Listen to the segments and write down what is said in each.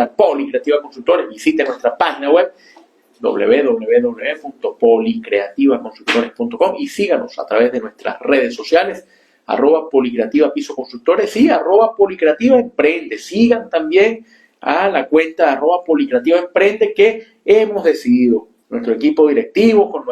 a Policreativa Consultores. Visiten nuestra página web www.policreativaconsultores.com y síganos a través de nuestras redes sociales @policreativa_piso_consultores y @policreativa_emprende. Sigan también a la cuenta @policreativa_emprende que hemos decidido, nuestro equipo directivo, con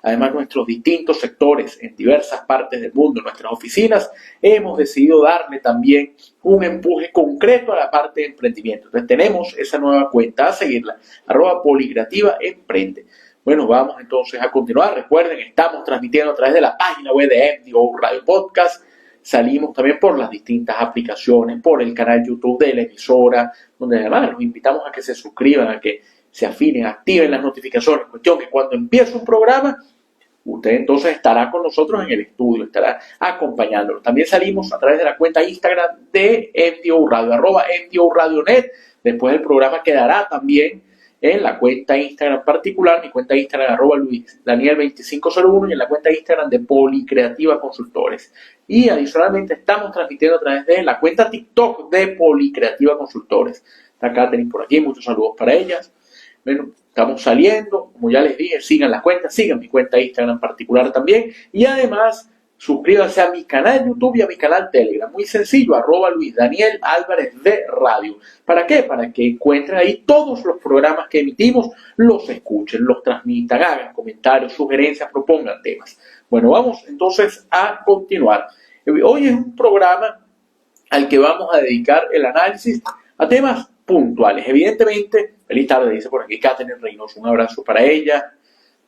además nuestros distintos sectores en diversas partes del mundo, en nuestras oficinas, hemos decidido darle también un empuje concreto a la parte de emprendimiento. Entonces tenemos esa nueva cuenta a seguirla, @policreativa_emprende. Bueno, vamos entonces a continuar. Recuerden, estamos transmitiendo a través de la página web de MDO Radio Podcast. Salimos también por las distintas aplicaciones, por el canal YouTube de la emisora, donde además los invitamos a que se suscriban, a que se afinen, activen las notificaciones. Cuestión que cuando empiece un programa, usted entonces estará con nosotros en el estudio, estará acompañándonos. También salimos a través de la cuenta Instagram de MDO Radio, @MDO Radio.net. Después el programa quedará también en la cuenta Instagram particular, mi cuenta Instagram @LuisDaniel2501 y en la cuenta Instagram de Policreativa Consultores. Y adicionalmente estamos transmitiendo a través de la cuenta TikTok de Policreativa Consultores. Está Katherine por aquí, muchos saludos para ellas. Bueno, estamos saliendo, como ya les dije, sigan las cuentas, sigan mi cuenta Instagram particular también y además suscríbanse a mi canal YouTube y a mi canal Telegram, muy sencillo, @LuisDanielAlvarezD Radio. ¿Para qué? Para que encuentren ahí todos los programas que emitimos, los escuchen, los transmitan, hagan comentarios, sugerencias, propongan temas. Bueno, vamos entonces a continuar. Hoy es un programa al que vamos a dedicar el análisis a temas puntuales. Evidentemente, feliz tarde, dice por aquí Katherine Reynoso, un abrazo para ella,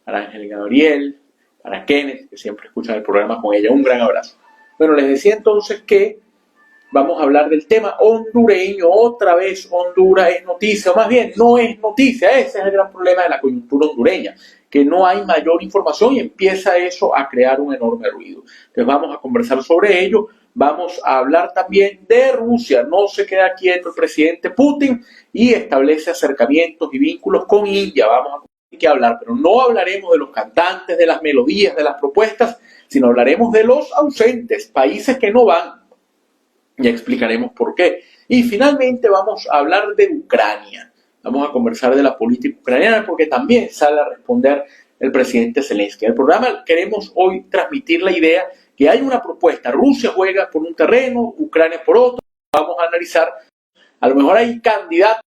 para Angélica Gabriel, para Kenneth, que siempre escuchan el programa con ella, un gran abrazo. Bueno, les decía entonces que vamos a hablar del tema hondureño. Otra vez Honduras es noticia, o más bien no es noticia. Ese es el gran problema de la coyuntura hondureña, que no hay mayor información y empieza eso a crear un enorme ruido. Entonces vamos a conversar sobre ello. Vamos a hablar también de Rusia. No se queda quieto el presidente Putin y establece acercamientos y vínculos con India. Vamos a tener que hablar, pero no hablaremos de los cantantes, de las melodías, de las propuestas, sino hablaremos de los ausentes, países que no van. Ya explicaremos por qué. Y finalmente vamos a hablar de Ucrania. Vamos a conversar de la política ucraniana porque también sale a responder el presidente Zelensky. En el programa queremos hoy transmitir la idea que hay una propuesta. Rusia juega por un terreno, Ucrania por otro. Vamos a analizar. A lo mejor hay candidatos.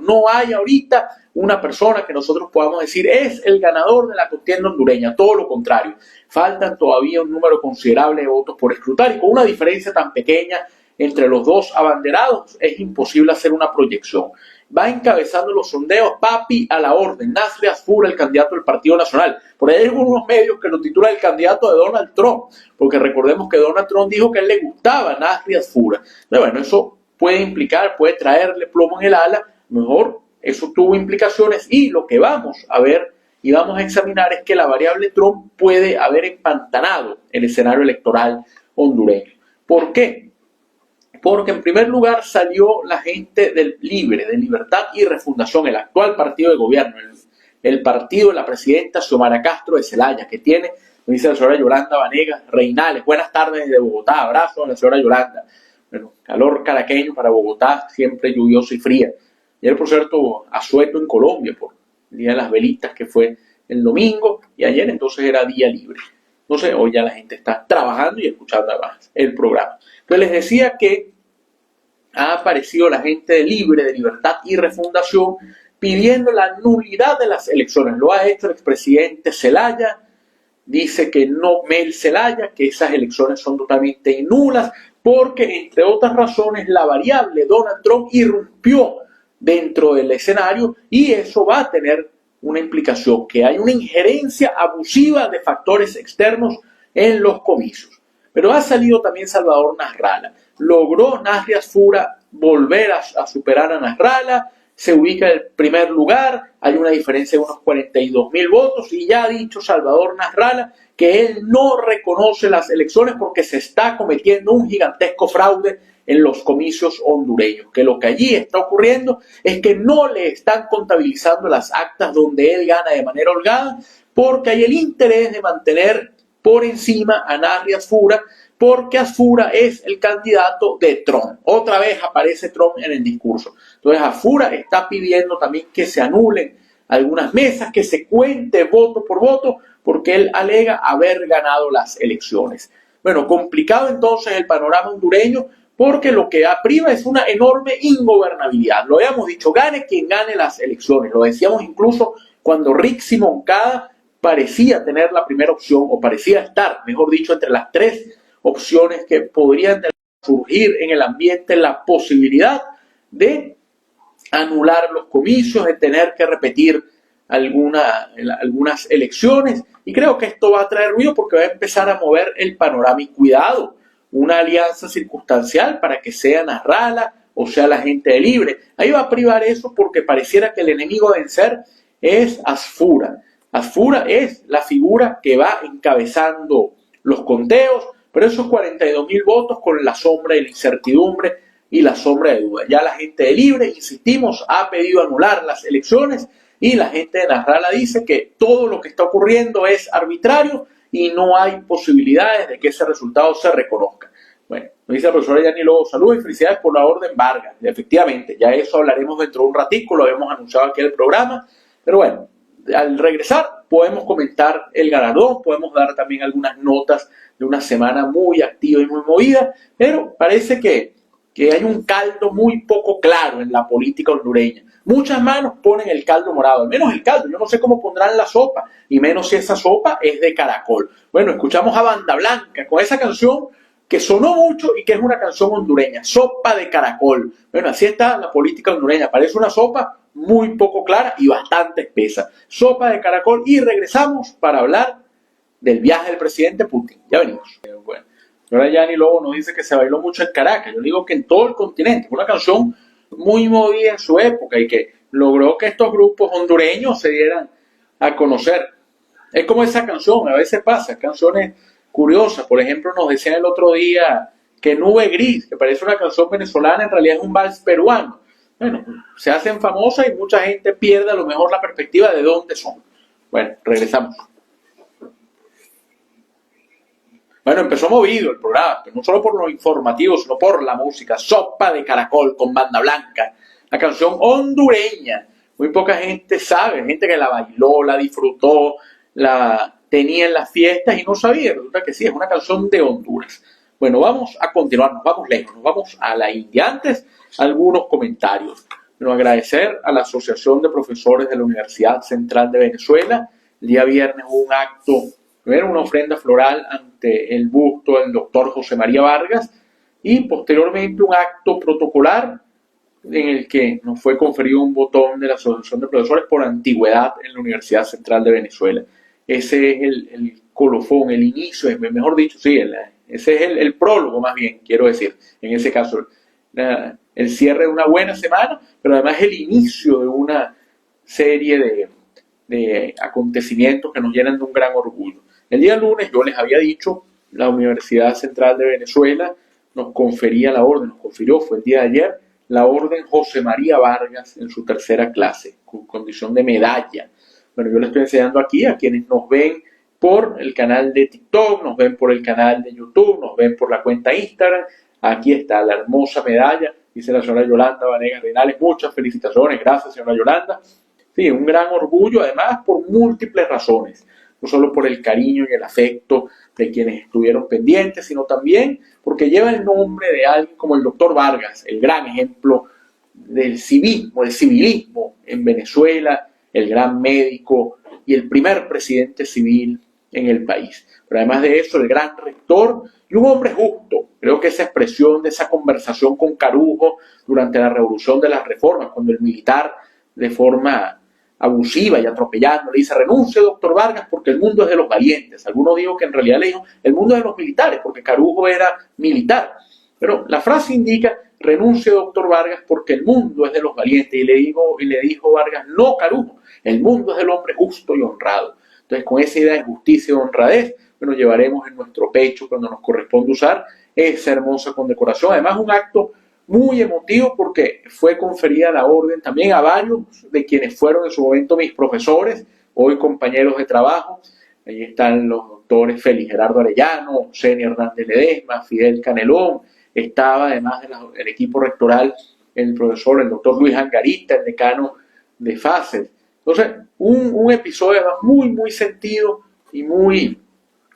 No hay ahorita una persona que nosotros podamos decir es el ganador de la contienda hondureña. Todo lo contrario. Faltan todavía un número considerable de votos por escrutar y con una diferencia tan pequeña entre los dos abanderados es imposible hacer una proyección. Va encabezando los sondeos Papi a la orden, Nasri Asfur, el candidato del Partido Nacional. Por ahí hay algunos medios que lo titulan el candidato de Donald Trump, porque recordemos que Donald Trump dijo que a él le gustaba Nasri Asfur. Pero bueno, eso puede implicar, puede traerle plomo en el ala, mejor eso tuvo implicaciones y lo que vamos a ver y vamos a examinar es que la variable Trump puede haber empantanado el escenario electoral hondureño. ¿Por qué? Porque en primer lugar salió la gente del Libre, de Libertad y Refundación, el actual partido de gobierno, el partido de la presidenta Xiomara Castro de Celaya, que tiene, me dice la señora Yolanda Vanegas Reinales. Buenas tardes desde Bogotá, abrazo a la señora Yolanda. Bueno, calor caraqueño para Bogotá, siempre lluvioso y fría. Ayer, por cierto, asueto en Colombia por el Día de las Velitas, que fue el domingo, y ayer entonces era día libre. Entonces hoy ya la gente está trabajando y escuchando además el programa. Entonces les decía que ha aparecido la gente de Libre, de Libertad y Refundación pidiendo la nulidad de las elecciones. Lo ha hecho el expresidente Zelaya, dice que no, Mel Zelaya, que esas elecciones son totalmente nulas porque, entre otras razones, la variable Donald Trump irrumpió dentro del escenario y eso va a tener una implicación, que hay una injerencia abusiva de factores externos en los comicios. Pero ha salido también Salvador Nasralla. Logró Nasri Asfur volver a superar a Nasralla, se ubica en el primer lugar, hay una diferencia de unos 42.000 votos y ya ha dicho Salvador Nasralla que él no reconoce las elecciones porque se está cometiendo un gigantesco fraude en los comicios hondureños, que lo que allí está ocurriendo es que no le están contabilizando las actas donde él gana de manera holgada porque hay el interés de mantener por encima a Nasri Asfur porque Asfura es el candidato de Trump. Otra vez aparece Trump en el discurso. Entonces Asfura está pidiendo también que se anulen algunas mesas, que se cuente voto por voto, porque él alega haber ganado las elecciones. Bueno, complicado entonces el panorama hondureño, porque lo que priva es una enorme ingobernabilidad. Lo habíamos dicho, gane quien gane las elecciones. Lo decíamos incluso cuando Rixi Moncada parecía tener la primera opción, o parecía estar, mejor dicho, entre las tres opciones que podrían surgir en el ambiente, la posibilidad de anular los comicios, de tener que repetir algunas elecciones. Y creo que esto va a traer ruido porque va a empezar a mover el panorama. Y cuidado, una alianza circunstancial para que sea Nasrallah o sea la gente de Libre. Ahí va a privar eso porque pareciera que el enemigo a vencer es Asfura. Asfura es la figura que va encabezando los conteos, pero esos 42.000 votos con la sombra de la incertidumbre y la sombra de duda. Ya la gente de Libre, insistimos, ha pedido anular las elecciones y la gente de Nasrallah dice que todo lo que está ocurriendo es arbitrario y no hay posibilidades de que ese resultado se reconozca. Bueno, nos dice la profesora Yani Lobo, saludos y felicidades por la orden Vargas. Y efectivamente, ya eso hablaremos dentro de un ratico, lo habíamos anunciado aquí en el programa, pero bueno, al regresar podemos comentar el galardón, podemos dar también algunas notas de una semana muy activa y muy movida, pero parece que hay un caldo muy poco claro en la política hondureña. Muchas manos ponen el caldo morado, al menos el caldo, yo no sé cómo pondrán la sopa, y menos si esa sopa es de caracol. Bueno, escuchamos a Banda Blanca con esa canción que sonó mucho y que es una canción hondureña, sopa de caracol. Bueno, así está la política hondureña, parece una sopa muy poco clara y bastante espesa. Sopa de caracol, y regresamos para hablar del viaje del presidente Putin. Ya venimos. Bueno, ahora Yani Lobo nos dice que se bailó mucho en Caracas. Yo digo que en todo el continente. Fue una canción muy movida en su época y que logró que estos grupos hondureños se dieran a conocer. Es como esa canción, a veces pasa, canciones curiosas. Por ejemplo, nos decían el otro día que Nube Gris, que parece una canción venezolana, en realidad es un vals peruano. Bueno, se hacen famosas y mucha gente pierde a lo mejor la perspectiva de dónde son. Bueno, regresamos. Bueno, empezó movido el programa, pero no solo por lo informativo, sino por la música. Sopa de caracol con Banda Blanca, la canción hondureña. Muy poca gente sabe, gente que la bailó, la disfrutó, la tenía en las fiestas y no sabía. Resulta que sí, es una canción de Honduras. Bueno, vamos a continuar, nos vamos lejos, nos vamos a la India. Antes, algunos comentarios. Bueno, agradecer a la Asociación de Profesores de la Universidad Central de Venezuela. El día viernes hubo un acto, primero una ofrenda floral ante el busto del doctor José María Vargas y posteriormente un acto protocolar en el que nos fue conferido un botón de la Asociación de Profesores por antigüedad en la Universidad Central de Venezuela. Ese es el colofón, el inicio, mejor dicho, sí, ese es el prólogo más bien, quiero decir, en ese caso, el cierre de una buena semana, pero además el inicio de una serie de acontecimientos que nos llenan de un gran orgullo. El día lunes, yo les había dicho, la Universidad Central de Venezuela nos confería la orden, nos confirió, fue el día de ayer, la orden José María Vargas en su tercera clase, con condición de medalla. Bueno, yo les estoy enseñando aquí a quienes nos ven por el canal de TikTok, nos ven por el canal de YouTube, nos ven por la cuenta Instagram. Aquí está la hermosa medalla, dice la señora Yolanda Vanegas Renales. Muchas felicitaciones, gracias señora Yolanda. Sí, un gran orgullo, además por múltiples razones, no solo por el cariño y el afecto de quienes estuvieron pendientes, sino también porque lleva el nombre de alguien como el doctor Vargas, el gran ejemplo del civilismo en Venezuela, el gran médico y el primer presidente civil en el país. Pero además de eso, el gran rector y un hombre justo. Creo que esa expresión de esa conversación con Carujo durante la Revolución de las Reformas, cuando el militar de forma abusiva y atropellando le dice: renuncie, doctor Vargas, porque el mundo es de los valientes. Algunos dijo que en realidad le dijo: el mundo es de los militares, porque Carujo era militar. Pero la frase indica: renuncie, doctor Vargas, porque el mundo es de los valientes. Y le dijo Vargas: no, Carujo, el mundo es del hombre justo y honrado. Entonces, con esa idea de justicia y honradez, bueno, llevaremos en nuestro pecho, cuando nos corresponde usar, esa hermosa condecoración. Además, un acto muy emotivo porque fue conferida la orden también a varios de quienes fueron en su momento mis profesores, hoy compañeros de trabajo, Ahí están los doctores Félix Gerardo Arellano, Xeni Hernández Ledesma, Fidel Canelón. Estaba además del equipo rectoral el doctor Luis Angarita, el decano de FACES. Entonces, un episodio además muy sentido y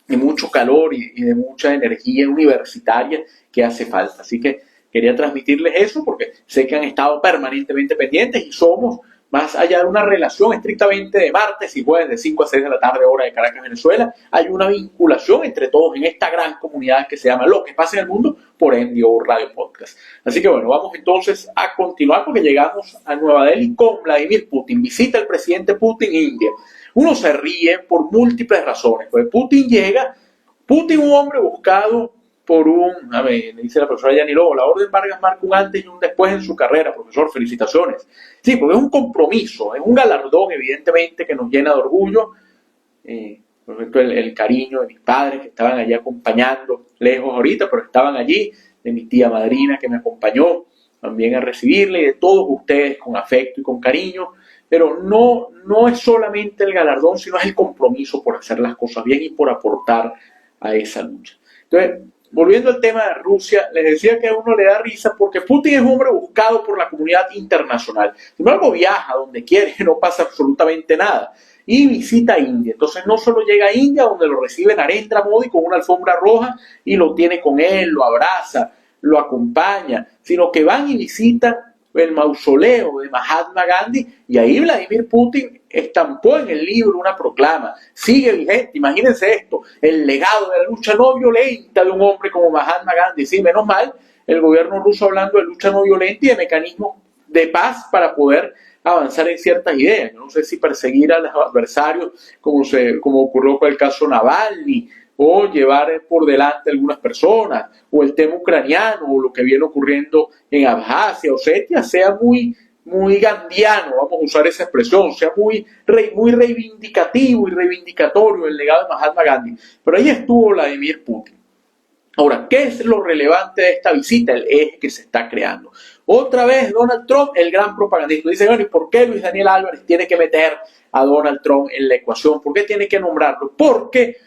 de mucho calor y de mucha energía universitaria que hace falta. Así que quería transmitirles eso porque sé que han estado permanentemente pendientes y somos, más allá de una relación estrictamente de martes y jueves de 5 a 6 de la tarde, hora de Caracas, Venezuela, hay una vinculación entre todos en esta gran comunidad que se llama Lo que pasa en el mundo por NDO Radio Podcast. Así que bueno, vamos entonces a continuar porque llegamos a Nueva Delhi con Vladimir Putin. Visita el presidente Putin en India. Uno se ríe por múltiples razones. Pues Putin, un hombre buscado por le dice la profesora Yaniló, la Orden Vargas marca un antes y un después en su carrera, profesor, felicitaciones. Sí, porque es un compromiso, es un galardón, evidentemente, que nos llena de orgullo. Por ejemplo, el cariño de mis padres que estaban allí acompañando, lejos ahorita, pero estaban allí, de mi tía madrina que me acompañó también a recibirle, y de todos ustedes con afecto y con cariño. Pero no es solamente el galardón, sino es el compromiso por hacer las cosas bien y por aportar a esa lucha. Entonces, volviendo al tema de Rusia, les decía que a uno le da risa porque Putin es un hombre buscado por la comunidad internacional. Sin embargo, viaja donde quiere, no pasa absolutamente nada. Y visita India. Entonces no solo llega a India, donde lo recibe Narendra Modi con una alfombra roja y lo tiene con él, lo abraza, lo acompaña, sino que van y visitan el mausoleo de Mahatma Gandhi, y ahí Vladimir Putin estampó en el libro una proclama, sigue vigente. Imagínense esto, el legado de la lucha no violenta de un hombre como Mahatma Gandhi. Sí, menos mal el gobierno ruso hablando de lucha no violenta y de mecanismos de paz para poder avanzar en ciertas ideas. Yo no sé si perseguir a los adversarios como ocurrió con el caso Navalny, o llevar por delante a algunas personas, o el tema ucraniano, o lo que viene ocurriendo en Abjasia, Osetia, sea muy gandiano, vamos a usar esa expresión, sea muy reivindicativo y reivindicatorio el legado de Mahatma Gandhi. Pero ahí estuvo Vladimir Putin. Ahora, ¿qué es lo relevante de esta visita? El eje que se está creando. Otra vez Donald Trump, el gran propagandista. Dice, bueno, ¿y por qué Luis Daniel Álvarez tiene que meter a Donald Trump en la ecuación? ¿Por qué tiene que nombrarlo? Porque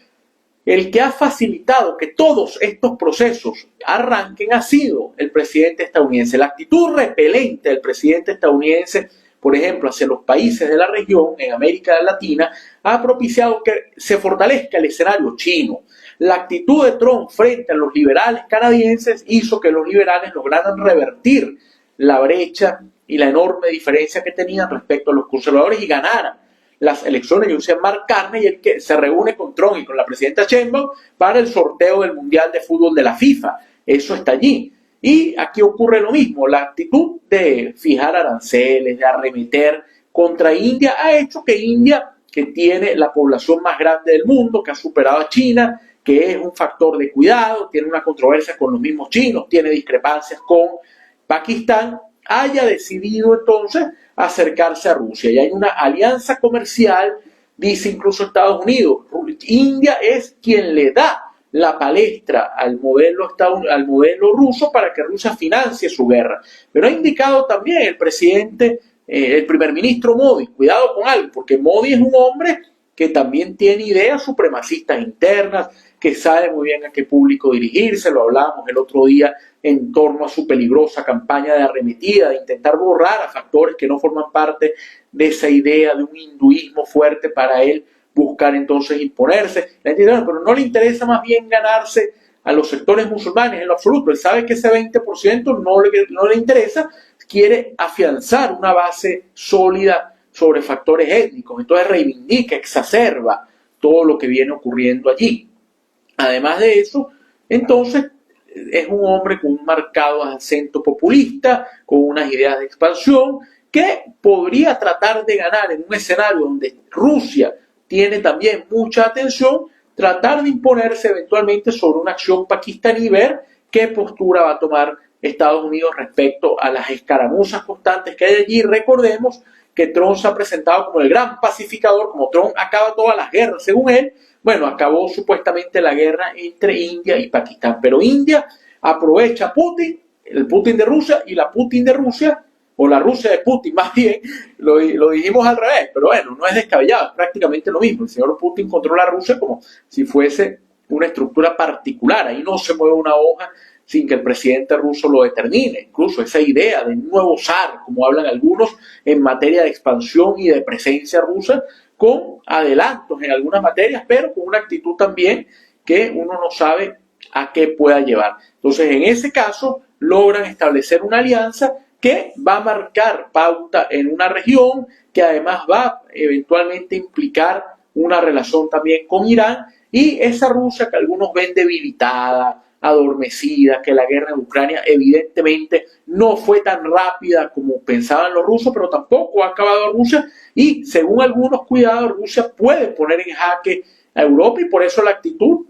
el que ha facilitado que todos estos procesos arranquen ha sido el presidente estadounidense. La actitud repelente del presidente estadounidense, por ejemplo, hacia los países de la región, en América Latina, ha propiciado que se fortalezca el escenario chino. La actitud de Trump frente a los liberales canadienses hizo que los liberales lograran revertir la brecha y la enorme diferencia que tenían respecto a los conservadores y ganaran las elecciones. Yo sé, Mark Carney, el que se reúne con Trump y con la presidenta Sheinbaum para el sorteo del Mundial de Fútbol de la FIFA. Eso está allí. Y aquí ocurre lo mismo. La actitud de fijar aranceles, de arremeter contra India, ha hecho que India, que tiene la población más grande del mundo, que ha superado a China, que es un factor de cuidado, tiene una controversia con los mismos chinos, tiene discrepancias con Pakistán, haya decidido entonces acercarse a Rusia. Y hay una alianza comercial, dice incluso Estados Unidos. India es quien le da la palestra al modelo ruso para que Rusia financie su guerra. Pero ha indicado también el primer ministro Modi, cuidado con algo, porque Modi es un hombre que también tiene ideas supremacistas internas, que sabe muy bien a qué público dirigirse. Lo hablábamos el otro día en torno a su peligrosa campaña de arremetida, de intentar borrar a factores que no forman parte de esa idea de un hinduismo fuerte para él buscar entonces imponerse. Pero no le interesa más bien ganarse a los sectores musulmanes en lo absoluto. Él sabe que ese 20% no le interesa, quiere afianzar una base sólida sobre factores étnicos. Entonces reivindica, exacerba todo lo que viene ocurriendo allí. Además de eso, entonces es un hombre con un marcado acento populista, con unas ideas de expansión, que podría tratar de ganar en un escenario donde Rusia tiene también mucha atención, tratar de imponerse eventualmente sobre una acción pakistaní y ver qué postura va a tomar Estados Unidos respecto a las escaramuzas constantes que hay allí. Recordemos que Trump se ha presentado como el gran pacificador, como Trump acaba todas las guerras, según él. Bueno, acabó supuestamente la guerra entre India y Pakistán, pero India aprovecha a Putin, el Putin de Rusia y la Putin de Rusia, o la Rusia de Putin, más bien, lo dijimos al revés, pero bueno, no es descabellado, es prácticamente lo mismo. El señor Putin controla a Rusia como si fuese una estructura particular, ahí no se mueve una hoja sin que el presidente ruso lo determine. Incluso esa idea de un nuevo zar, como hablan algunos, en materia de expansión y de presencia rusa, con adelantos en algunas materias, pero con una actitud también que uno no sabe a qué pueda llevar. Entonces, en ese caso, logran establecer una alianza que va a marcar pauta en una región, que además va eventualmente a implicar una relación también con Irán, y esa Rusia que algunos ven debilitada, adormecida, que la guerra en Ucrania evidentemente no fue tan rápida como pensaban los rusos, pero tampoco ha acabado Rusia, y según algunos cuidados, Rusia puede poner en jaque a Europa, y por eso la actitud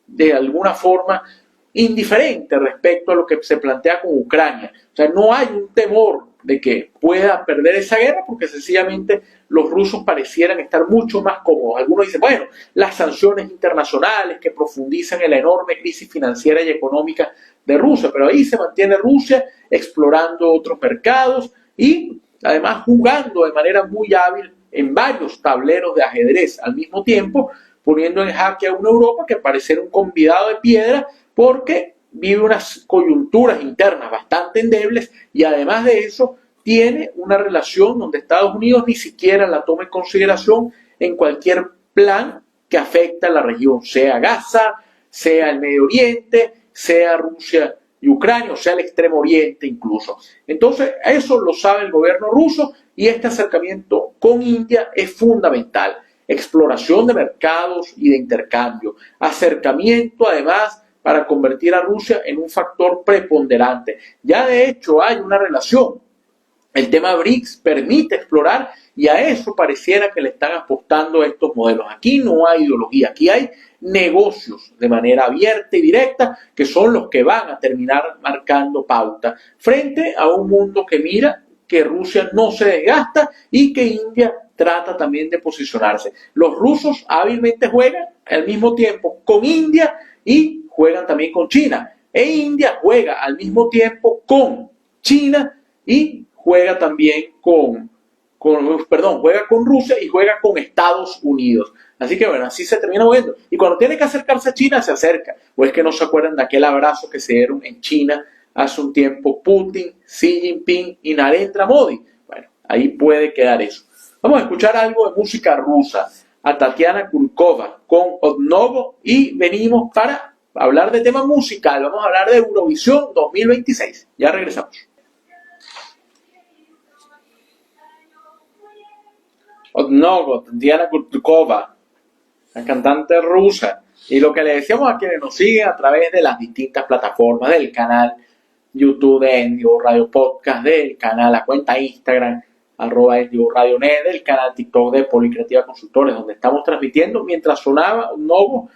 de alguna forma indiferente respecto a lo que se plantea con Ucrania. O sea, no hay un temor de que pueda perder esa guerra porque sencillamente los rusos parecieran estar mucho más cómodos. Algunos dicen, bueno, las sanciones internacionales que profundizan en la enorme crisis financiera y económica de Rusia, pero ahí se mantiene Rusia explorando otros mercados y además jugando de manera muy hábil en varios tableros de ajedrez al mismo tiempo, poniendo en jaque a una Europa que pareciera un convidado de piedra porque vive unas coyunturas internas bastante endebles y además de eso tiene una relación donde Estados Unidos ni siquiera la toma en consideración en cualquier plan que afecte a la región, sea Gaza, sea el Medio Oriente, sea Rusia y Ucrania, o sea el Extremo Oriente incluso. Entonces, eso lo sabe el gobierno ruso y este acercamiento con India es fundamental. Exploración de mercados y de intercambio, acercamiento además para convertir a Rusia en un factor preponderante. Ya de hecho hay una relación. El tema BRICS permite explorar y a eso pareciera que le están apostando estos modelos. Aquí no hay ideología, aquí hay negocios de manera abierta y directa que son los que van a terminar marcando pauta frente a un mundo que mira que Rusia no se desgasta y que India trata también de posicionarse. Los rusos hábilmente juegan al mismo tiempo con India y juegan también con China. E India juega al mismo tiempo con China y juega también juega con Rusia y juega con Estados Unidos. Así que bueno, así se termina moviendo. Y cuando tiene que acercarse a China, se acerca. O es que no se acuerdan de aquel abrazo que se dieron en China hace un tiempo Putin, Xi Jinping y Narendra Modi. Bueno, ahí puede quedar eso. Vamos a escuchar algo de música rusa, a Tatiana Kurkova con Odnovo y venimos para hablar de tema musical. Vamos a hablar de Eurovisión 2026. Ya regresamos. Odnovo, Tatiana Kurkova, la cantante rusa. Y lo que le decíamos a quienes nos siguen a través de las distintas plataformas del canal YouTube de Endio Radio Podcast, del canal, la cuenta Instagram, @EndioRadioNet, del canal TikTok de Policreativa Consultores, donde estamos transmitiendo. Mientras sonaba un nuevo,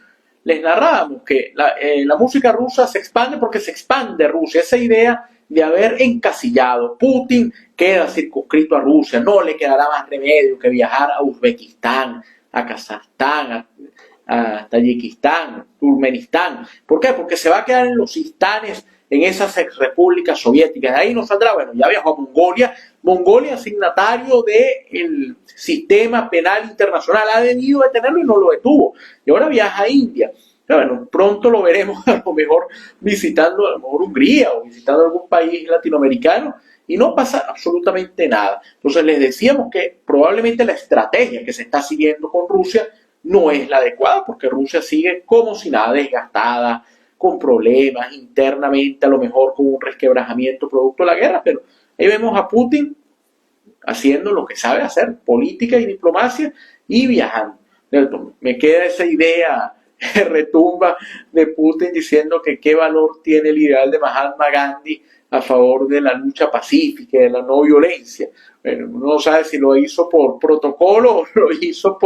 les narrábamos que la música rusa se expande porque se expande Rusia. Esa idea de haber encasillado, Putin queda circunscrito a Rusia, no le quedará más remedio que viajar a Uzbekistán, a Kazajstán, a Tayikistán, Turkmenistán. ¿Por qué? Porque se va a quedar en los istanes, en esas exrepúblicas soviéticas. De ahí no saldrá. Bueno, ya viajó a Mongolia signatario del sistema penal internacional, ha debido detenerlo y no lo detuvo. Y ahora viaja a India. Pero bueno, pronto lo veremos a lo mejor visitando a lo mejor Hungría o visitando algún país latinoamericano y no pasa absolutamente nada. Entonces les decíamos que probablemente la estrategia que se está siguiendo con Rusia no es la adecuada porque Rusia sigue como si nada, desgastada, con problemas internamente, a lo mejor con un resquebrajamiento producto de la guerra, pero ahí vemos a Putin haciendo lo que sabe hacer, política y diplomacia y viajando. Me queda esa idea retumba de Putin diciendo que qué valor tiene el ideal de Mahatma Gandhi a favor de la lucha pacífica, de la no violencia. Bueno, uno no sabe si lo hizo por protocolo o lo hizo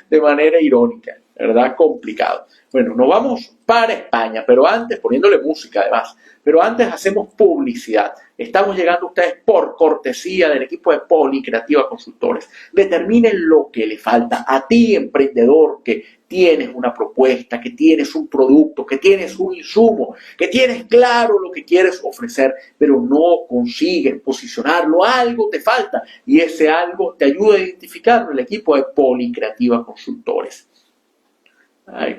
de manera irónica, ¿verdad? Complicado. Bueno, nos vamos para España, pero antes, poniéndole música además, pero antes hacemos publicidad. Estamos llegando a ustedes por cortesía del equipo de Policreativa Consultores. Determinen lo que le falta a ti, emprendedor, que tienes una propuesta, que tienes un producto, que tienes un insumo, que tienes claro lo que quieres ofrecer, pero no consigues posicionarlo, algo te falta y ese algo te ayuda a identificarlo el equipo de Policreativa Consultores.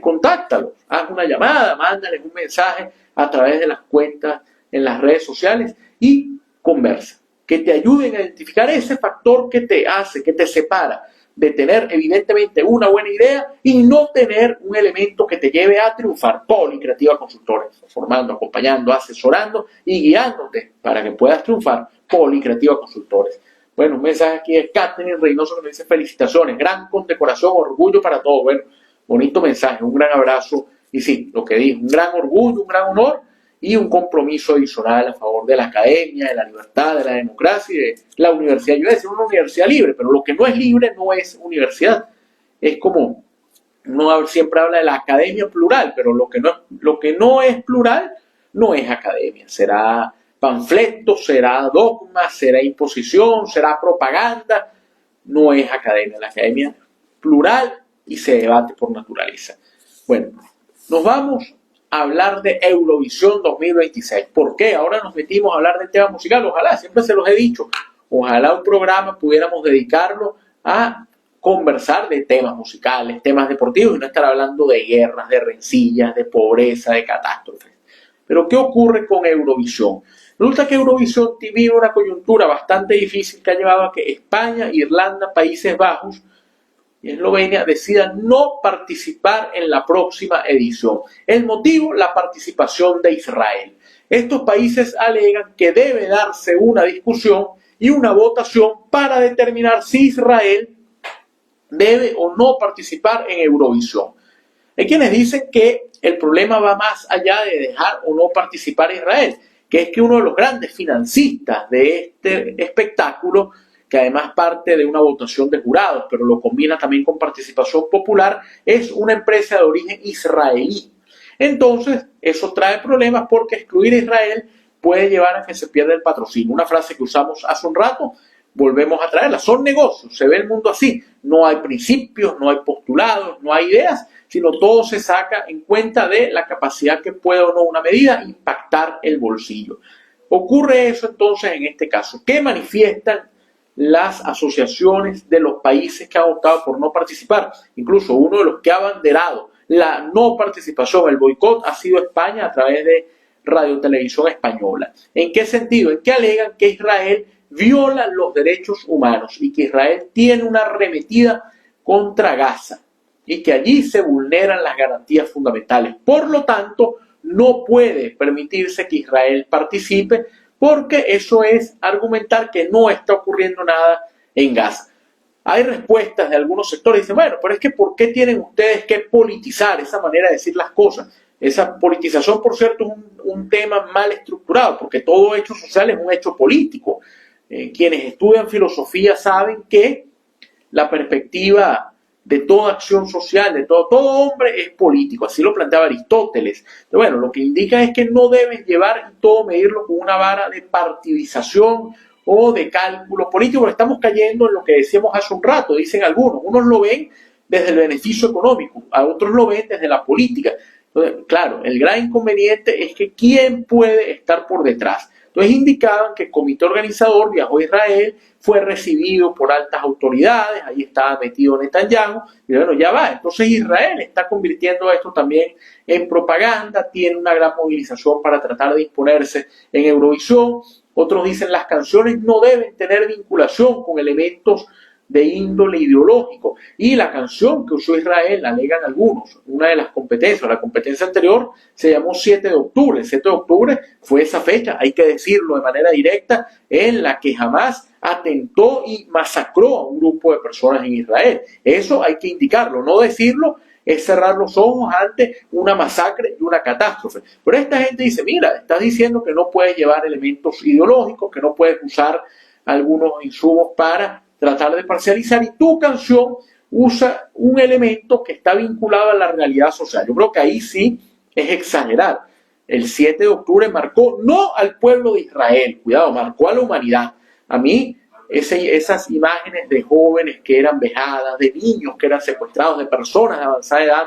Contáctalos, haz una llamada, mándales un mensaje a través de las cuentas en las redes sociales y conversa, que te ayuden a identificar ese factor que te hace, que te separa de tener evidentemente una buena idea y no tener un elemento que te lleve a triunfar. Policreativa Consultores, formando, acompañando, asesorando y guiándote para que puedas triunfar. Policreativa Consultores. Bueno, un mensaje aquí de Katherine Reynoso que nos dice felicitaciones, gran condecoración, orgullo para todos. Bueno, bonito mensaje, un gran abrazo y sí, lo que dijo, un gran orgullo, un gran honor y un compromiso adicional a favor de la academia, de la libertad, de la democracia y de la universidad. Yo voy a decir una universidad libre, pero lo que no es libre no es universidad. Es como, uno siempre habla de la academia plural, pero lo que no es plural no es academia. Será panfleto, será dogma, será imposición, será propaganda. No es academia. La academia es plural y se debate por naturaleza. Bueno, nos vamos a hablar de Eurovisión 2026. ¿Por qué? Ahora nos metimos a hablar del tema musical. Ojalá, siempre se los he dicho, ojalá un programa pudiéramos dedicarlo a conversar de temas musicales, temas deportivos y no estar hablando de guerras, de rencillas, de pobreza, de catástrofes. Pero ¿qué ocurre con Eurovisión? Resulta que Eurovisión vive una coyuntura bastante difícil que ha llevado a que España, Irlanda, Países Bajos y Eslovenia decidan no participar en la próxima edición. El motivo, la participación de Israel. Estos países alegan que debe darse una discusión y una votación para determinar si Israel debe o no participar en Eurovisión. Hay quienes dicen que el problema va más allá de dejar o no participar a Israel, que es que uno de los grandes financistas de este espectáculo, que además parte de una votación de jurados, pero lo combina también con participación popular, es una empresa de origen israelí. Entonces, eso trae problemas porque excluir a Israel puede llevar a que se pierda el patrocinio. Una frase que usamos hace un rato, volvemos a traerla. Son negocios, se ve el mundo así. No hay principios, no hay postulados, no hay ideas, sino todo se saca en cuenta de la capacidad que puede o no una medida impactar el bolsillo. Ocurre eso entonces en este caso. ¿Qué manifiestan las asociaciones de los países que han optado por no participar? Incluso uno de los que ha abanderado la no participación, el boicot, ha sido España a través de Radio Televisión Española. ¿En qué sentido? En que alegan que Israel viola los derechos humanos y que Israel tiene una arremetida contra Gaza y que allí se vulneran las garantías fundamentales. Por lo tanto, no puede permitirse que Israel participe porque eso es argumentar que no está ocurriendo nada en Gaza. Hay respuestas de algunos sectores, dicen, bueno, pero es que ¿por qué tienen ustedes que politizar esa manera de decir las cosas? Esa politización, por cierto, es un tema mal estructurado, porque todo hecho social es un hecho político. Quienes estudian filosofía saben que la perspectiva de toda acción social, de todo hombre es político, así lo planteaba Aristóteles. Pero bueno, lo que indica es que no debes llevar y todo medirlo con una vara de partidización o de cálculo político, porque estamos cayendo en lo que decíamos hace un rato, dicen algunos. Unos lo ven desde el beneficio económico, a otros lo ven desde la política. Entonces, claro, el gran inconveniente es que ¿quién puede estar por detrás? Entonces indicaban que el comité organizador viajó a Israel, fue recibido por altas autoridades, ahí estaba metido Netanyahu, y bueno, ya va. Entonces Israel está convirtiendo esto también en propaganda, tiene una gran movilización para tratar de imponerse en Eurovisión. Otros dicen las canciones no deben tener vinculación con elementos de índole ideológico. Y la canción que usó Israel, alegan algunos, una de las competencias, la competencia anterior se llamó 7 de octubre. El 7 de octubre fue esa fecha, hay que decirlo de manera directa, en la que Hamás atentó y masacró a un grupo de personas en Israel. Eso hay que indicarlo, no decirlo es cerrar los ojos ante una masacre y una catástrofe. Pero esta gente dice, mira, estás diciendo que no puedes llevar elementos ideológicos, que no puedes usar algunos insumos para tratar de parcializar, y tu canción usa un elemento que está vinculado a la realidad social. Yo creo que ahí sí es exagerar. El 7 de octubre marcó no al pueblo de Israel, cuidado, marcó a la humanidad. A mí esas imágenes de jóvenes que eran vejadas, de niños que eran secuestrados, de personas de avanzada edad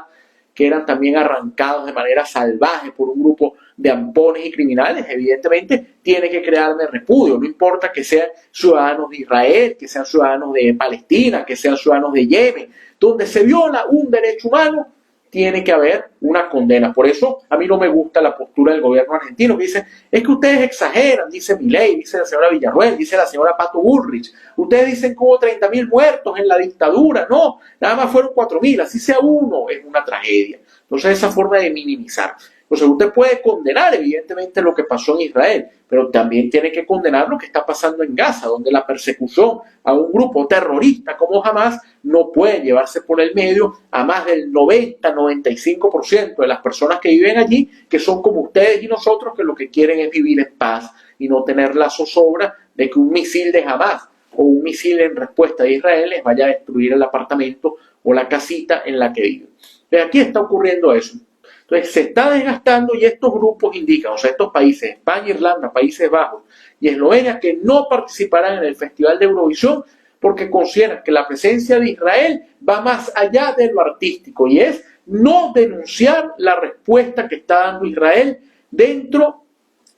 que eran también arrancados de manera salvaje por un grupo de ampones y criminales, evidentemente tiene que crearme repudio. No importa que sean ciudadanos de Israel, que sean ciudadanos de Palestina, que sean ciudadanos de Yemen, donde se viola un derecho humano, tiene que haber una condena. Por eso a mí no me gusta la postura del gobierno argentino, que dice, es que ustedes exageran, dice Milei, dice la señora Villarroel, dice la señora Pato Bullrich, ustedes dicen que hubo 30.000 muertos en la dictadura, no, nada más fueron 4.000, así sea uno, es una tragedia. Entonces esa forma de minimizar. Entonces usted puede condenar evidentemente lo que pasó en Israel, pero también tiene que condenar lo que está pasando en Gaza, donde la persecución a un grupo terrorista como Hamas no puede llevarse por el medio a más del 90-95% de las personas que viven allí, que son como ustedes y nosotros, que lo que quieren es vivir en paz y no tener la zozobra de que un misil de Hamas o un misil en respuesta de Israel les vaya a destruir el apartamento o la casita en la que viven. Pero aquí está ocurriendo eso. Entonces se está desgastando y estos grupos indican, o sea, estos países, España, Irlanda, Países Bajos y Eslovenia, que no participarán en el Festival de Eurovisión porque consideran que la presencia de Israel va más allá de lo artístico y es no denunciar la respuesta que está dando Israel dentro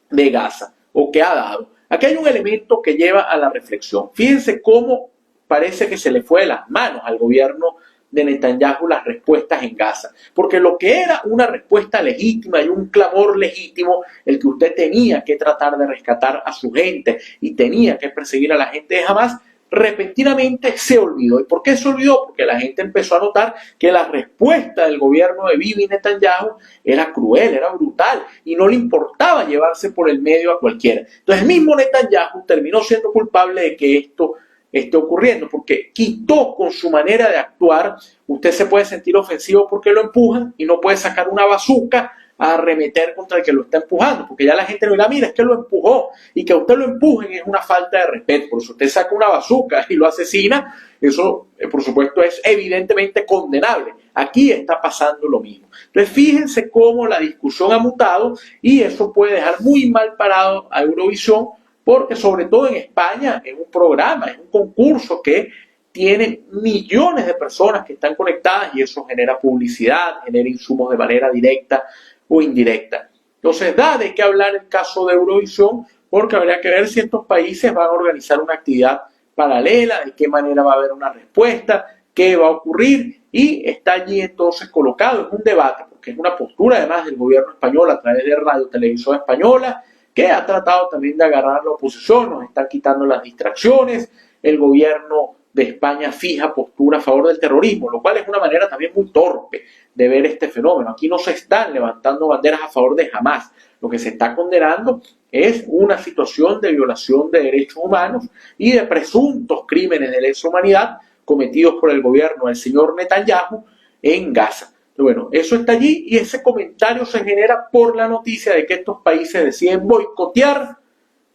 de Gaza o que ha dado. Aquí hay un elemento que lleva a la reflexión. Fíjense cómo parece que se le fue de las manos al gobierno de Netanyahu las respuestas en Gaza, porque lo que era una respuesta legítima y un clamor legítimo, el que usted tenía que tratar de rescatar a su gente y tenía que perseguir a la gente de Hamas, repentinamente se olvidó. ¿Y por qué se olvidó? Porque la gente empezó a notar que la respuesta del gobierno de Bibi Netanyahu era cruel, era brutal y no le importaba llevarse por el medio a cualquiera. Entonces el mismo Netanyahu terminó siendo culpable de que esto esté ocurriendo, porque quitó con su manera de actuar. Usted se puede sentir ofensivo porque lo empujan y no puede sacar una bazuca a arremeter contra el que lo está empujando, porque ya la gente no dirá, mira, es que lo empujó, y que a usted lo empujen es una falta de respeto. Por eso usted saca una bazuca y lo asesina, eso por supuesto es evidentemente condenable. Aquí está pasando lo mismo. Entonces fíjense cómo la discusión ha mutado y eso puede dejar muy mal parado a Eurovisión, porque sobre todo en España es un programa, es un concurso que tiene millones de personas que están conectadas y eso genera publicidad, genera insumos de manera directa o indirecta. Entonces da de qué hablar el caso de Eurovisión, porque habría que ver si estos países van a organizar una actividad paralela, de qué manera va a haber una respuesta, qué va a ocurrir, y está allí entonces colocado en un debate, porque es una postura además del gobierno español a través de Radio Televisión Española, que ha tratado también de agarrar la oposición, nos están quitando las distracciones, el gobierno de España fija postura a favor del terrorismo, lo cual es una manera también muy torpe de ver este fenómeno. Aquí no se están levantando banderas a favor de Hamas, lo que se está condenando es una situación de violación de derechos humanos y de presuntos crímenes de lesa humanidad cometidos por el gobierno del señor Netanyahu en Gaza. Bueno, eso está allí y ese comentario se genera por la noticia de que estos países deciden boicotear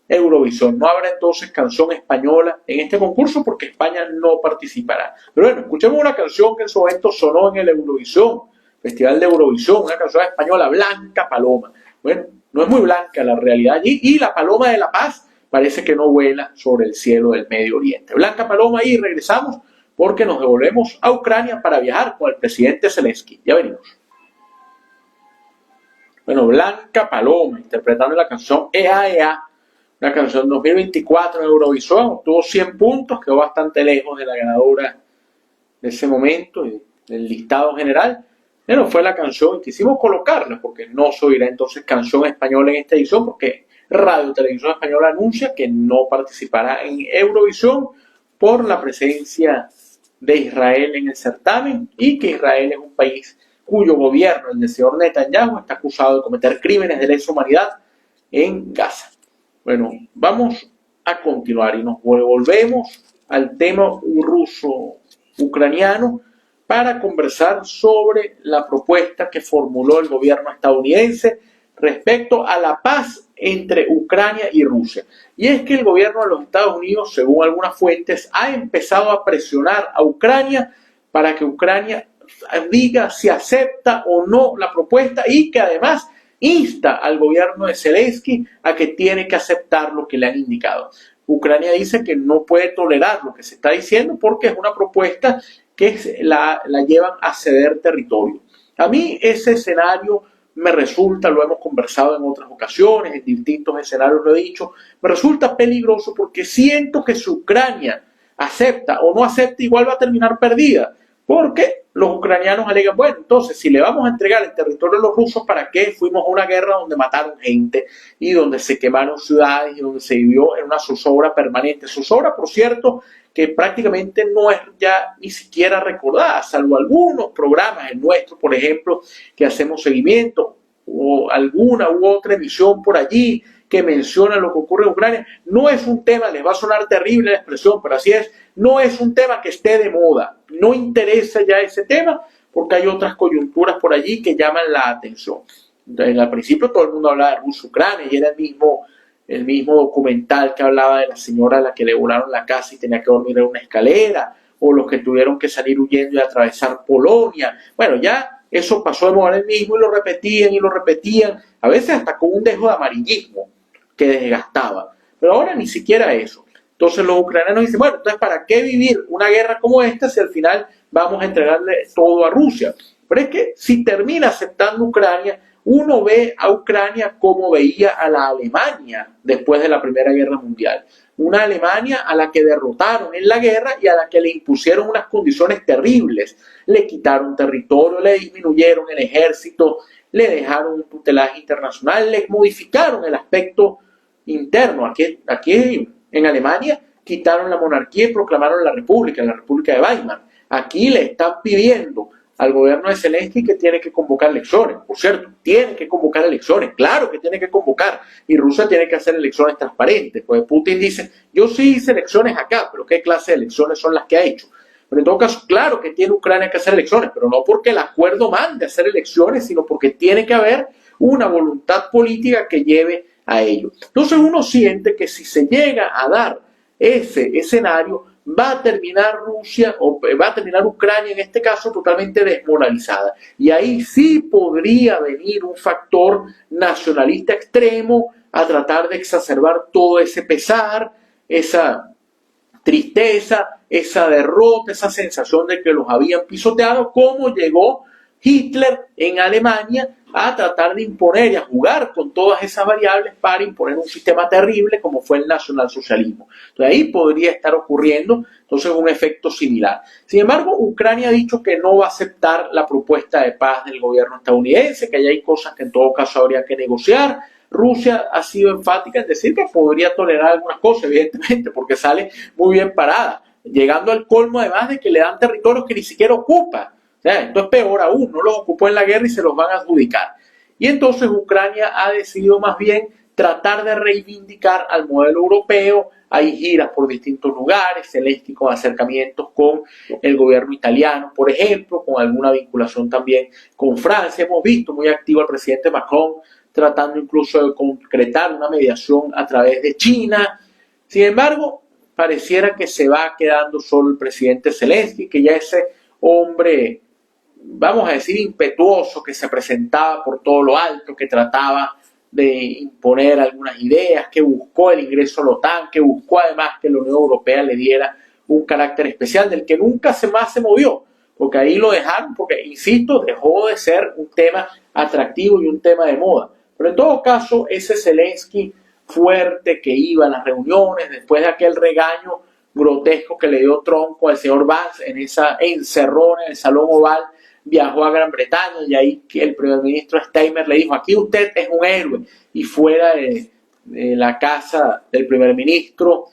Eurovisión. No habrá entonces canción española en este concurso porque España no participará. Pero bueno, escuchemos una canción que en su momento sonó en el Eurovisión, Festival de Eurovisión, una canción española, Blanca Paloma. Bueno, no es muy blanca la realidad allí y la paloma de la paz parece que no vuela sobre el cielo del Medio Oriente. Blanca Paloma y regresamos porque nos devolvemos a Ucrania para viajar con el presidente Zelensky. Ya venimos. Bueno, Blanca Paloma, interpretando la canción EA, una canción 2024 en Eurovisión, obtuvo 100 puntos, quedó bastante lejos de la ganadora de ese momento, del listado general, pero fue la canción, quisimos colocarla, porque no se oirá entonces canción española en esta edición, porque Radio Televisión Española anuncia que no participará en Eurovisión por la presencia de Israel en el certamen y que Israel es un país cuyo gobierno, el del señor Netanyahu, está acusado de cometer crímenes de lesa humanidad en Gaza. Bueno, vamos a continuar y nos volvemos al tema ruso-ucraniano para conversar sobre la propuesta que formuló el gobierno estadounidense respecto a la paz entre Ucrania y Rusia. Y es que el gobierno de los Estados Unidos, según algunas fuentes, ha empezado a presionar a Ucrania para que Ucrania diga si acepta o no la propuesta y que además insta al gobierno de Zelensky a que tiene que aceptar lo que le han indicado. Ucrania dice que no puede tolerar lo que se está diciendo porque es una propuesta que la llevan a ceder territorio. A mí ese escenario me resulta, lo hemos conversado en otras ocasiones, en distintos escenarios lo he dicho, me resulta peligroso porque siento que si Ucrania acepta o no acepta, igual va a terminar perdida. Porque los ucranianos alegan, bueno, entonces si le vamos a entregar el territorio a los rusos, ¿para qué fuimos a una guerra donde mataron gente y donde se quemaron ciudades y donde se vivió en una zozobra permanente? Zozobra, por cierto, que prácticamente no es ya ni siquiera recordada, salvo algunos programas, el nuestro, por ejemplo, que hacemos seguimiento, o alguna u otra emisión por allí que menciona lo que ocurre en Ucrania. No es un tema, les va a sonar terrible la expresión, pero así es, no es un tema que esté de moda, no interesa ya ese tema porque hay otras coyunturas por allí que llaman la atención. Entonces, al principio todo el mundo hablaba de Rusia-Ucrania y era el mismo documental que hablaba de la señora a la que le volaron la casa y tenía que dormir en una escalera, o los que tuvieron que salir huyendo y atravesar Polonia. Bueno, ya eso pasó de moda el mismo y lo repetían, a veces hasta con un dejo de amarillismo que desgastaba. Pero ahora ni siquiera eso. Entonces los ucranianos dicen, bueno, entonces ¿para qué vivir una guerra como esta si al final vamos a entregarle todo a Rusia? Pero es que si termina aceptando Ucrania, uno ve a Ucrania como veía a la Alemania después de la Primera Guerra Mundial. Una Alemania a la que derrotaron en la guerra y a la que le impusieron unas condiciones terribles. Le quitaron territorio, le disminuyeron el ejército, le dejaron un tutelaje internacional, le modificaron el aspecto interno. Aquí en Alemania quitaron la monarquía y proclamaron la República de Weimar. Aquí le están pidiendo al gobierno de Zelensky que tiene que convocar elecciones. Por cierto, tiene que convocar elecciones, claro que tiene que convocar, y Rusia tiene que hacer elecciones transparentes. Pues Putin dice, yo sí hice elecciones acá, pero ¿qué clase de elecciones son las que ha hecho? Pero en todo caso, claro que tiene Ucrania que hacer elecciones, pero no porque el acuerdo mande hacer elecciones, sino porque tiene que haber una voluntad política que lleve a ello. Entonces uno siente que si se llega a dar ese escenario, va a terminar Rusia, o va a terminar Ucrania en este caso, totalmente desmoralizada. Y ahí sí podría venir un factor nacionalista extremo a tratar de exacerbar todo ese pesar, esa tristeza, esa derrota, esa sensación de que los habían pisoteado, como llegó Hitler en Alemania a tratar de imponer y a jugar con todas esas variables para imponer un sistema terrible como fue el nacionalsocialismo. Entonces ahí podría estar ocurriendo entonces un efecto similar. Sin embargo, Ucrania ha dicho que no va a aceptar la propuesta de paz del gobierno estadounidense, que hay cosas que en todo caso habría que negociar. Rusia ha sido enfática en decir que podría tolerar algunas cosas, evidentemente, porque sale muy bien parada, llegando al colmo además de que le dan territorios que ni siquiera ocupa. O sea, esto es peor aún, no los ocupó en la guerra y se los van a adjudicar. Y entonces Ucrania ha decidido más bien tratar de reivindicar al modelo europeo. Hay giras por distintos lugares, Zelensky con acercamientos con el gobierno italiano, por ejemplo, con alguna vinculación también con Francia. Hemos visto muy activo al presidente Macron tratando incluso de concretar una mediación a través de China. Sin embargo, pareciera que se va quedando solo el presidente Zelensky, que ya ese hombre, vamos a decir, impetuoso, que se presentaba por todo lo alto, que trataba de imponer algunas ideas, que buscó el ingreso a la OTAN, que buscó además que la Unión Europea le diera un carácter especial, del que nunca más se movió, porque ahí lo dejaron, porque, insisto, dejó de ser un tema atractivo y un tema de moda. Pero en todo caso, ese Zelensky fuerte que iba a las reuniones, después de aquel regaño grotesco que le dio Trump al señor Vance en esa encerrona en el Salón Oval, viajó a Gran Bretaña y ahí el primer ministro Steinmeier le dijo, aquí usted es un héroe. Y fuera de la casa del primer ministro,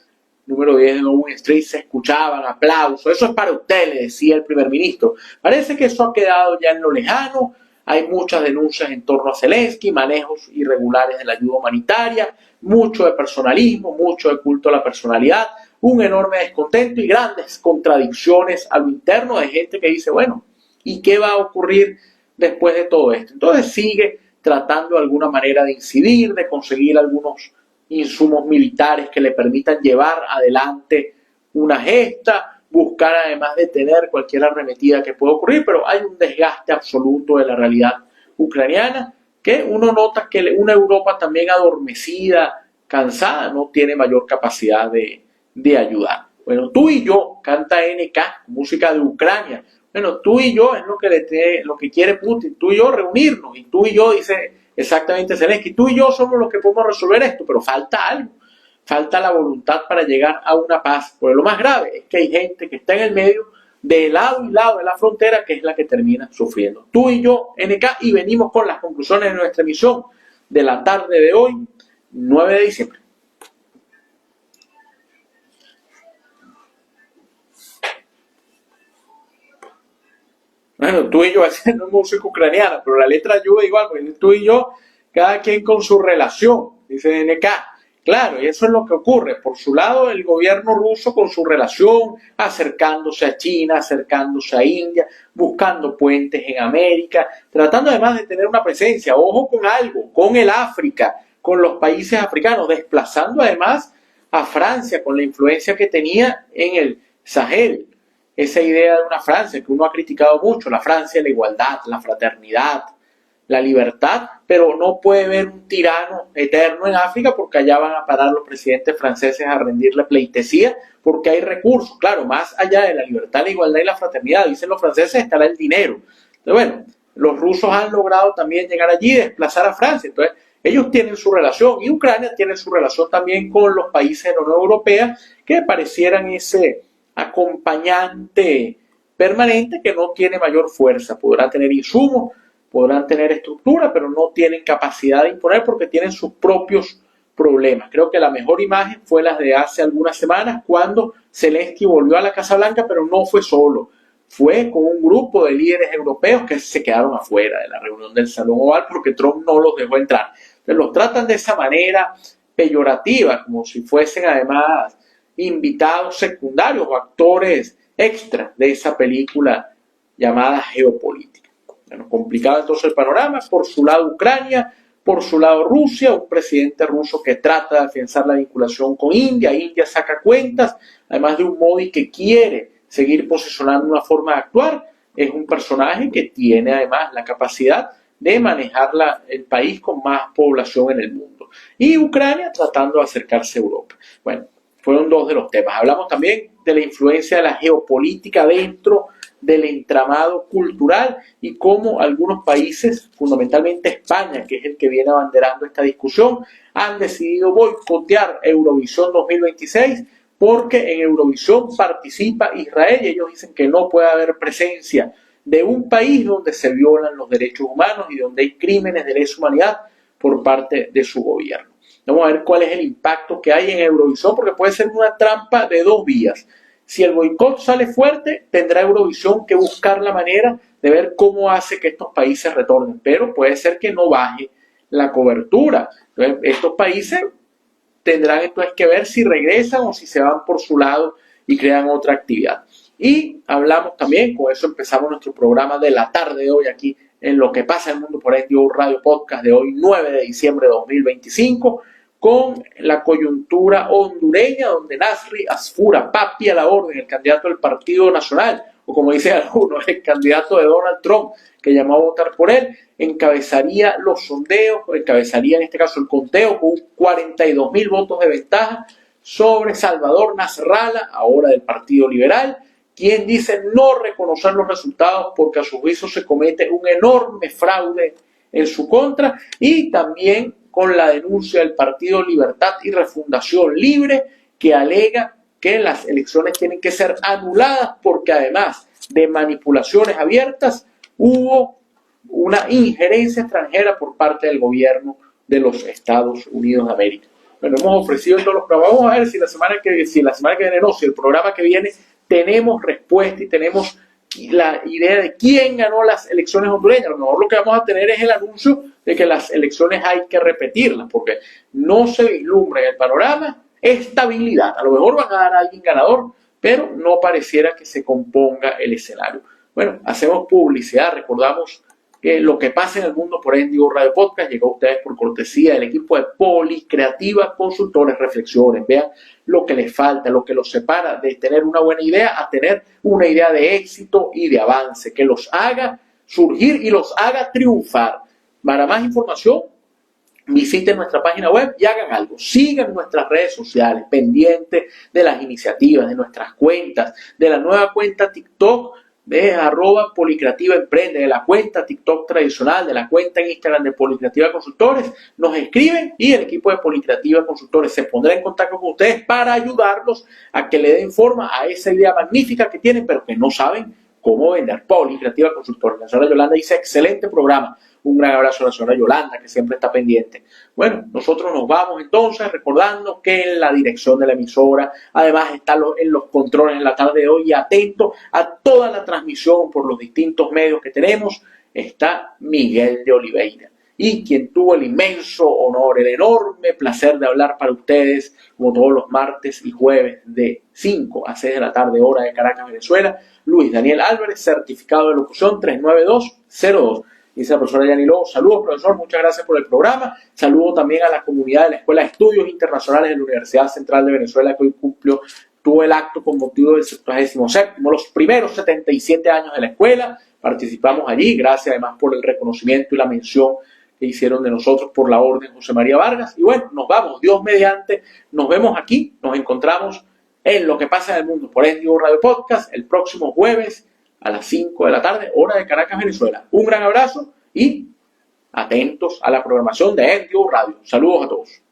número 10 de Downing Street, se escuchaban aplausos. Eso es para usted, le decía el primer ministro. Parece que eso ha quedado ya en lo lejano. Hay muchas denuncias en torno a Zelensky, manejos irregulares de la ayuda humanitaria, mucho de personalismo, mucho de culto a la personalidad, un enorme descontento y grandes contradicciones a lo interno de gente que dice, bueno, ¿y qué va a ocurrir después de todo esto? Entonces sigue tratando de alguna manera de incidir, de conseguir algunos insumos militares que le permitan llevar adelante una gesta, buscar además detener cualquier arremetida que pueda ocurrir, pero hay un desgaste absoluto de la realidad ucraniana que uno nota que una Europa también adormecida, cansada, no tiene mayor capacidad de ayudar. Bueno, tú y yo, canta NK, música de Ucrania. Bueno, tú y yo es lo que quiere Putin, tú y yo reunirnos, y tú y yo, dice exactamente Zelensky, tú y yo somos los que podemos resolver esto, pero falta algo, falta la voluntad para llegar a una paz. Porque lo más grave es que hay gente que está en el medio, de lado y lado de la frontera, que es la que termina sufriendo. Tú y yo, NK, y venimos con las conclusiones de nuestra emisión de la tarde de hoy, 9 de diciembre. Bueno, tú y yo haciendo música ucraniana, pero la letra ayuda igual, porque tú y yo, cada quien con su relación, dice NK. Claro, y eso es lo que ocurre. Por su lado, el gobierno ruso con su relación, acercándose a China, acercándose a India, buscando puentes en América, tratando además de tener una presencia, ojo con algo, con el África, con los países africanos, desplazando además a Francia con la influencia que tenía en el Sahel. Esa idea de una Francia que uno ha criticado mucho, la Francia de la igualdad, la fraternidad, la libertad, pero no puede haber un tirano eterno en África porque allá van a parar los presidentes franceses a rendirle pleitesía porque hay recursos. Claro, más allá de la libertad, la igualdad y la fraternidad, dicen los franceses, estará el dinero. Entonces, bueno, los rusos han logrado también llegar allí y desplazar a Francia. Entonces, ellos tienen su relación y Ucrania tiene su relación también con los países de la Unión Europea que parecieran ese acompañante permanente que no tiene mayor fuerza. Podrá tener insumos, podrán tener estructura, pero no tienen capacidad de imponer porque tienen sus propios problemas. Creo que la mejor imagen fue la de hace algunas semanas cuando Zelensky volvió a la Casa Blanca, pero no fue solo. Fue con un grupo de líderes europeos que se quedaron afuera de la reunión del Salón Oval porque Trump no los dejó entrar. Entonces los tratan de esa manera peyorativa, como si fuesen además invitados secundarios o actores extra de esa película llamada Geopolítica. Bueno, complicado entonces el panorama, por su lado Ucrania, por su lado Rusia, un presidente ruso que trata de afianzar la vinculación con India, India saca cuentas, además de un Modi que quiere seguir posicionando una forma de actuar, es un personaje que tiene además la capacidad de manejar el país con más población en el mundo. Y Ucrania tratando de acercarse a Europa. Bueno, fueron dos de los temas. Hablamos también de la influencia de la geopolítica dentro del entramado cultural y cómo algunos países, fundamentalmente España, que es el que viene abanderando esta discusión, han decidido boicotear Eurovisión 2026 porque en Eurovisión participa Israel y ellos dicen que no puede haber presencia de un país donde se violan los derechos humanos y donde hay crímenes de lesa humanidad por parte de su gobierno. Vamos a ver cuál es el impacto que hay en Eurovisión, porque puede ser una trampa de dos vías. Si el boicot sale fuerte, tendrá Eurovisión que buscar la manera de ver cómo hace que estos países retornen, pero puede ser que no baje la cobertura. Entonces, estos países tendrán entonces que ver si regresan o si se van por su lado y crean otra actividad. Y hablamos también, con eso empezamos nuestro programa de la tarde de hoy aquí en Lo que pasa en el mundo por NTV Radio Podcast de hoy, 9 de diciembre de 2025, con la coyuntura hondureña, donde Nasri Asfura, papi a la orden, el candidato del Partido Nacional, o como dicen algunos, el candidato de Donald Trump, que llamó a votar por él, encabezaría los sondeos, encabezaría en este caso el conteo con 42.000 votos de ventaja sobre Salvador Nasralla, ahora del Partido Liberal, quien dice no reconocer los resultados porque a su juicio se comete un enorme fraude en su contra, y también con la denuncia del Partido Libertad y Refundación Libre, que alega que las elecciones tienen que ser anuladas porque además de manipulaciones abiertas, hubo una injerencia extranjera por parte del gobierno de los Estados Unidos de América. Bueno, hemos ofrecido todos los programas. Vamos a ver si la semana que viene, no, si el programa que viene tenemos respuesta y tenemos la idea de quién ganó las elecciones hondureñas. A lo mejor lo que vamos a tener es el anuncio de que las elecciones hay que repetirlas, porque no se vislumbra en el panorama estabilidad. A lo mejor van a dar a alguien ganador, pero no pareciera que se componga el escenario. Bueno, hacemos publicidad, recordamos que Lo que pasa en el mundo por NTV Radio Podcast llegó a ustedes por cortesía del equipo de Policreativa Consultores. Reflexiones, vean lo que les falta, lo que los separa de tener una buena idea a tener una idea de éxito y de avance, que los haga surgir y los haga triunfar. Para más información, visiten nuestra página web y hagan algo. Sigan nuestras redes sociales, pendientes de las iniciativas, de nuestras cuentas, de la nueva cuenta TikTok de @Policreativa Emprende, de la cuenta TikTok tradicional, de la cuenta en Instagram de Policreativa Consultores. Nos escriben y el equipo de Policreativa Consultores se pondrá en contacto con ustedes para ayudarlos a que le den forma a esa idea magnífica que tienen, pero que no saben cómo vender. Policreativa Consultores. La señora Yolanda dice, excelente programa. Un gran abrazo a la señora Yolanda, que siempre está pendiente. Bueno, nosotros nos vamos entonces recordando que en la dirección de la emisora, además está en los controles en la tarde de hoy, y atento a toda la transmisión por los distintos medios que tenemos, está Miguel de Oliveira. Y quien tuvo el inmenso honor, el enorme placer de hablar para ustedes, como todos los martes y jueves de 5 a 6 de la tarde, hora de Caracas, Venezuela, Luis Daniel Álvarez, certificado de locución 39202. Dice la profesora Yani Lobo, saludos profesor, muchas gracias por el programa. Saludo también a la comunidad de la Escuela de Estudios Internacionales de la Universidad Central de Venezuela, que hoy tuvo el acto con motivo del 77º, los primeros 77 años de la escuela. Participamos allí, gracias además por el reconocimiento y la mención que hicieron de nosotros por la orden José María Vargas. Y bueno, nos vamos, Dios mediante, nos vemos aquí, nos encontramos en Lo que pasa en el mundo por NTV Radio Podcast el próximo jueves a las 5 de la tarde, hora de Caracas, Venezuela. Un gran abrazo y atentos a la programación de NTV Radio. Saludos a todos.